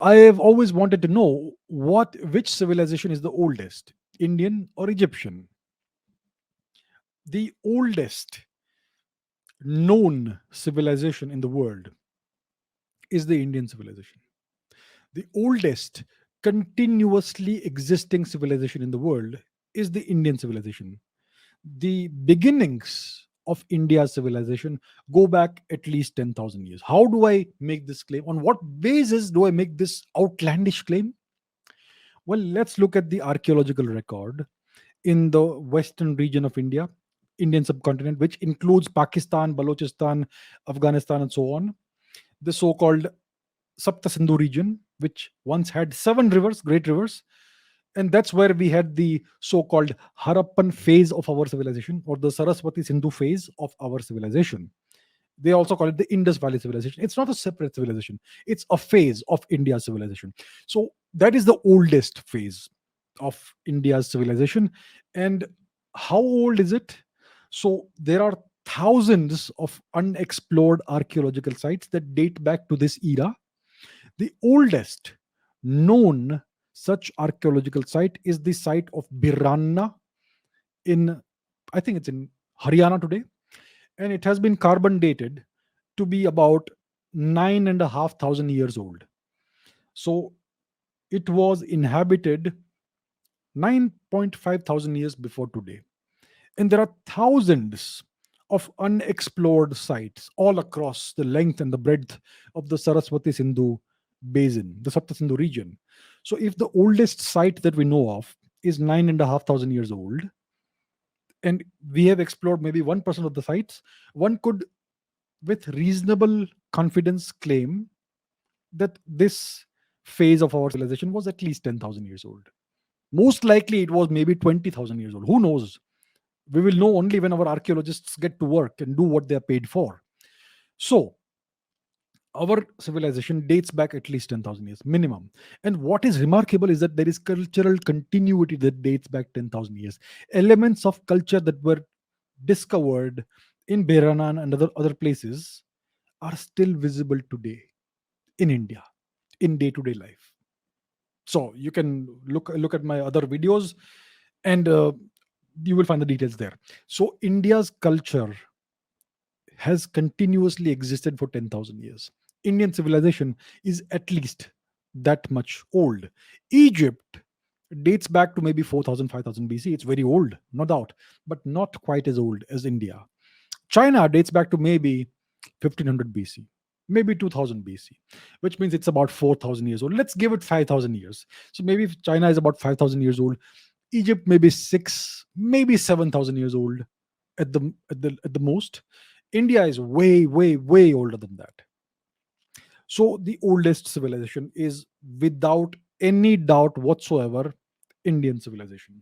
I have always wanted to know which civilization is the oldest, Indian or Egyptian. The oldest known civilization in the world is the Indian civilization. The oldest continuously existing civilization in the world is the Indian civilization. The beginnings of India's civilization go back at least 10,000 years. How do I make this claim? On what basis do I make this outlandish claim? Well, let's look at the archaeological record in the western region of India, Indian subcontinent, which includes Pakistan, Balochistan, Afghanistan, and so on. The so called Sapta Sindhu region, which once had seven rivers, great rivers. And that's where we had the so called Harappan phase of our civilization, or the Saraswati Sindhu phase of our civilization. They also call it the Indus Valley civilization. It's not a separate civilization, it's a phase of India's civilization. So that is the oldest phase of India's civilization. And how old is it? So there are thousands of unexplored archaeological sites that date back to this era. The oldest known such archaeological site is the site of Biranna in, I think it's in Haryana today, and it has been carbon dated to be about 9,500 years old. So it was inhabited 9.5 thousand years before today. And there are thousands of unexplored sites all across the length and the breadth of the Saraswati Sindhu basin, the Sapta Sindhu region. So if the oldest site that we know of is 9,500 years old, and we have explored maybe 1% of the sites, one could with reasonable confidence claim that this phase of our civilization was at least 10,000 years old. Most likely it was maybe 20,000 years old. Who knows? We will know only when our archaeologists get to work and do what they are paid for. So, our civilization dates back at least 10,000 years minimum. And what is remarkable is that there is cultural continuity that dates back 10,000 years. Elements of culture that were discovered in Beranan and other places are still visible today in India, in day to day life. So you can look at my other videos, and you will find the details there. So India's culture has continuously existed for 10,000 years. Indian civilization is at least that much old. Egypt dates back to maybe 4,000, 5,000 BC. It's very old, no doubt, but not quite as old as India. China dates back to maybe 1500 BC, maybe 2000 BC, which means it's about 4,000 years old. Let's give it 5,000 years. So maybe if China is about 5,000 years old, Egypt maybe 6, maybe 7,000 years old at the most. India is way, way, way older than that. So the oldest civilization is without any doubt whatsoever Indian civilization.